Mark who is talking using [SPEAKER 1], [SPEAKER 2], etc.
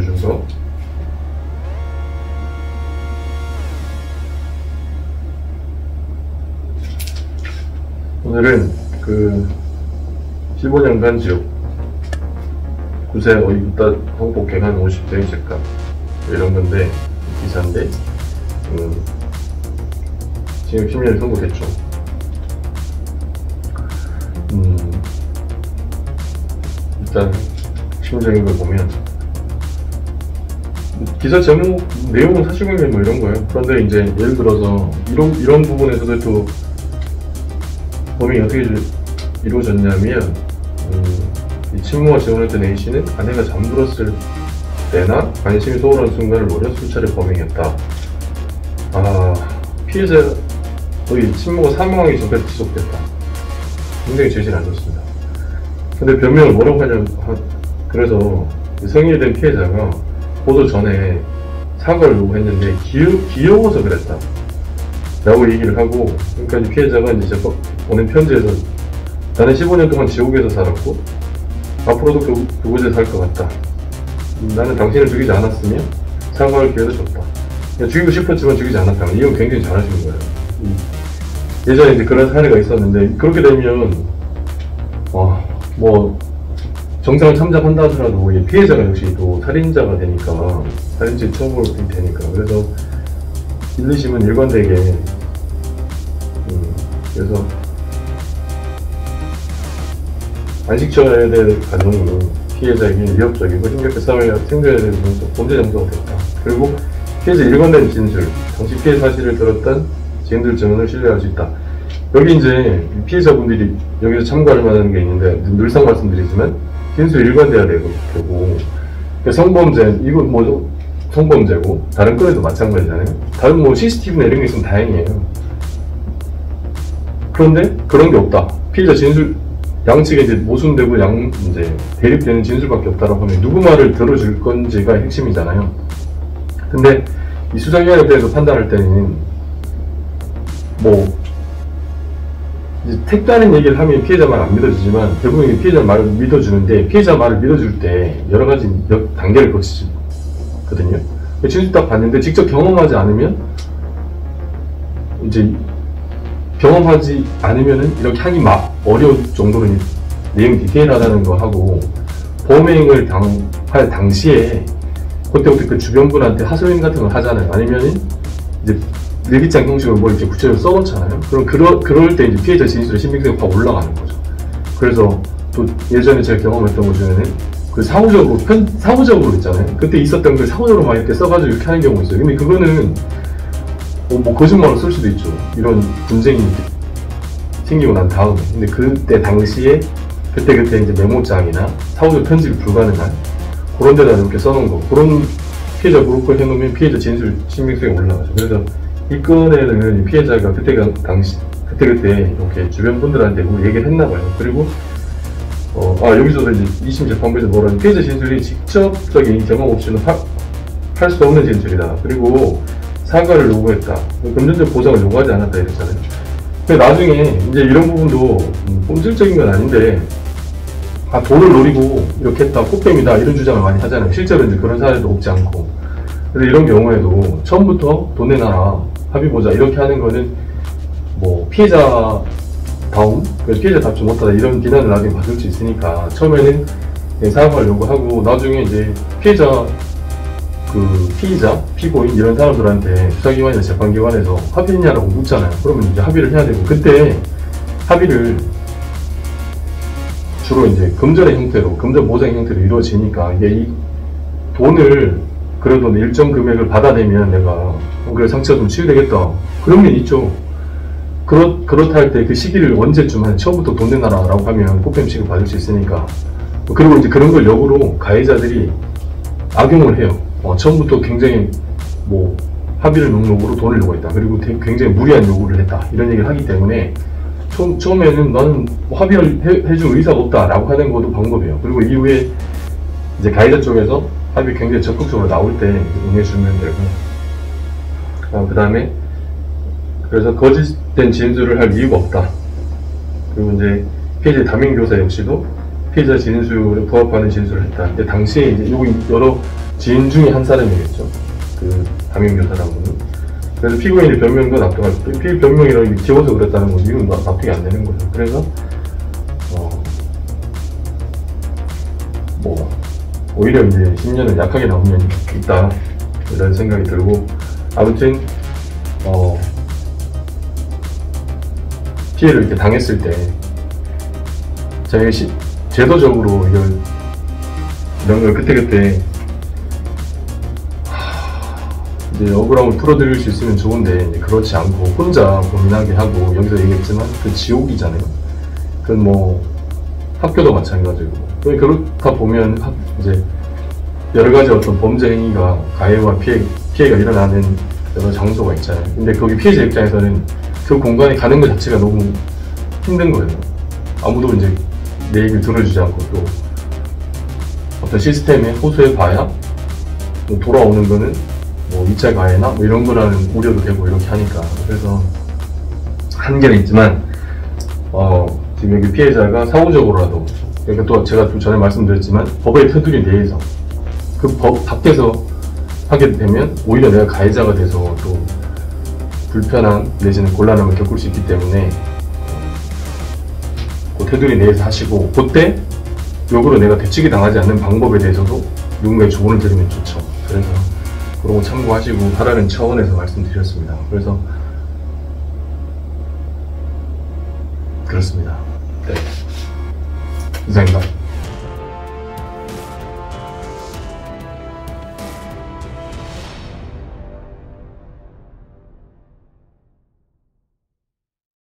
[SPEAKER 1] 알려준 거. 오늘은 그 15년간 지옥 9세 어이부터 항복 개간 50대의 책값 이런 건데 기사인데 지금 10년이 선고됐죠. 일단 심적인 걸 보면 기사 제목 내용은 사실관계 뭐 이런 거예요. 그런데 이제 예를 들어서 이런 부분에서도 또 범행이 어떻게 이루어졌냐면 이 친모가 지원했던 A씨는 아내가 잠들었을 때나 관심이 소홀한 순간을 노려 수차례 범행했다. 피해자 거의 친모가 사망하기 전까지 지속됐다. 굉장히 재질이 안 좋습니다. 근데 변명을 뭐라고 하냐면 그래서 성인이 된 피해자가 보도 전에 사과를 요구했는데 귀여워서 그랬다 라고 얘기를 하고, 그러니까 이 피해자가 이제 보낸 편지에서 나는 15년 동안 지옥에서 살았고 앞으로도 그곳에 살 것 같다. 나는 당신을 죽이지 않았으며 사과할 기회도 줬다. 죽이고 싶었지만 죽이지 않았다. 이건 굉장히 잘하시는 거예요. 예전에 이제 그런 사례가 있었는데, 그렇게 되면 뭐 정상을 참작한다 하더라도 이 피해자가 역시 또 살인자가 되니까 살인죄 처벌이 되니까, 그래서 1, 2심은 일관되게 그래서 안식처에 대한 가정으로 피해자에게 위협적이고 힘겹게 사회와 생존에 대해서 범죄 정도가 됐다. 그리고 피해자 일관된 진술, 당시 피해 사실을 들었던 지인들 증언을 신뢰할 수 있다. 여기 이제 피해자분들이 여기서 참고할 만한 게 있는데, 늘상 말씀드리지만 진술 일관돼야 되고 성범죄, 이건 뭐 성범죄고 다른 건에도 마찬가지잖아요. 다른 뭐 CCTV나 이런 게 있으면 다행이에요. 그런데 그런 게 없다. 피해자 진술 양측에 이제 모순되고 이제 대립되는 진술밖에 없다라고 하면 누구 말을 들어줄 건지가 핵심이잖아요. 근데 이 수사기관에 대해서 판단할 때는 뭐 이제 택다른 얘기를 하면 피해자 말 안 믿어지지만 대부분 피해자 말을 믿어주는데, 피해자 말을 믿어줄 때 여러 가지 단계를 거치거든요. 진술 딱 봤는데 직접 경험하지 않으면 이제 경험하지 않으면은 이렇게 하기 막 어려울 정도로 내용이 디테일하다는 거 하고, 범행을 할 당시에 그때부터 그 주변 분한테 하소연 같은 걸 하잖아요. 아니면은 이제 일기장 형식으로 뭘 이렇게 구체적으로 써놓잖아요. 그럼 그럴 때 이제 피해자 진술의 신빙성이 확 올라가는 거죠. 그래서 또 예전에 제가 경험했던 것 중에는 그 사후적으로 있잖아요. 그때 있었던 걸 사후적으로 막 이렇게 써가지고 이렇게 하는 경우가 있어요. 근데 그거는 뭐 거짓말로 쓸 수도 있죠. 이런 분쟁이 생기고 난 다음에. 근데 그때 당시에 그때 이제 메모장이나 사후적 편집이 불가능한 그런 데다 이렇게 써놓은 거, 그런 피해자 그룹을 해놓으면 피해자 진술 신빙성이 올라가죠. 그래서 이 건에는 피해자가 그때 이렇게 주변 분들한테 뭐 얘기를 했나봐요. 그리고 여기서도 이제 2심 재판부에서 뭐라는, 피해자 진술이 직접적인 경험 없이는 할 수 없는 진술이다. 그리고 사과를 요구했다. 금전적 보상을 요구하지 않았다 이랬잖아요. 근데 나중에 이제 이런 부분도 본질적인 건 아닌데, 돈을 노리고 이렇게 했다, 꽃뱀이다 이런 주장을 많이 하잖아요. 실제로 이제 그런 사례도 없지 않고. 그래서 이런 경우에도 처음부터 돈 내놔라, 합의 보자 이렇게 하는 거는 뭐 피해자 피해자 답지 못하다 이런 비난을 나중에 받을 수 있으니까 처음에는 사과를 요구하고, 나중에 이제 피해자, 피고인 이런 사람들한테 수사기관이나 재판기관에서 합의했냐라고 묻잖아요. 그러면 이제 합의를 해야 되고, 그때 합의를 주로 이제 금전의 형태로, 금전 보장의 형태로 이루어지니까, 이게 이 돈을 그래도 일정 금액을 받아내면 내가 그래 상처가 좀 치유되겠다, 그런 게 있죠. 그렇다 할 때 그 시기를 언제쯤 처음부터 돈 내놔라 라고 하면 꽃뱀 취급 받을 수 있으니까. 그리고 이제 그런 걸 역으로 가해자들이 악용을 해요. 처음부터 굉장히 뭐 합의를 목록으로 돈을 요구했다, 그리고 굉장히 무리한 요구를 했다 이런 얘기를 하기 때문에 처음에는 나는 합의를 해줄 의사가 없다 라고 하는 것도 방법이에요. 그리고 이후에 이제 가해자 쪽에서 합의 굉장히 적극적으로 나올 때 응해주면 되고, 그 다음에 그래서 거짓된 진술을 할 이유가 없다. 그리고 이제 피해자 담임교사 역시도 피해자 진술에 부합하는 진술을 했다. 근데 당시에 이제 여기 여러 지인 중에 한 사람이겠죠. 그 담임교사라는 분은. 그래서 피고인의 변명도 납득할 수 있고, 변명이라는 게 지워서 그랬다는 건 이건 납득이 안 되는 거죠. 그래서 오히려 이제 10년은 약하게 나오면 있다 이런 생각이 들고, 아무튼 피해를 이렇게 당했을 때 저희 제도적으로 이런 걸 그때그때 이제 억울함을 풀어드릴 수 있으면 좋은데, 그렇지 않고 혼자 고민하게 하고, 여기서 얘기했지만 그 지옥이잖아요. 그건 뭐 학교도 마찬가지고. 그렇다 보면 이제 여러 가지 어떤 범죄 행위가, 가해와 피해가 일어나는 여러 장소가 있잖아요. 근데 거기 피해자 입장에서는 그 공간에 가는 것 자체가 너무 힘든 거예요. 아무도 이제 내 얘기를 들어주지 않고, 또 어떤 시스템에 호소해 봐야 뭐 돌아오는 거는 뭐 2차 가해나 뭐 이런 거라는 우려도 되고 이렇게 하니까. 그래서 한계는 있지만 지금 여기 피해자가 사후적으로라도, 그러니까 또 제가 좀 전에 말씀드렸지만 법의 테두리 내에서, 그 법 밖에서 하게 되면 오히려 내가 가해자가 돼서 또 불편함 내지는 곤란함을 겪을 수 있기 때문에 그 테두리 내에서 하시고, 그때 역으로 내가 대치기 당하지 않는 방법에 대해서도 누군가의 조언을 드리면 좋죠. 그래서 그런 거 참고하시고 하라는 차원에서 말씀드렸습니다. 그래서 그렇습니다. 네, 이상입니다.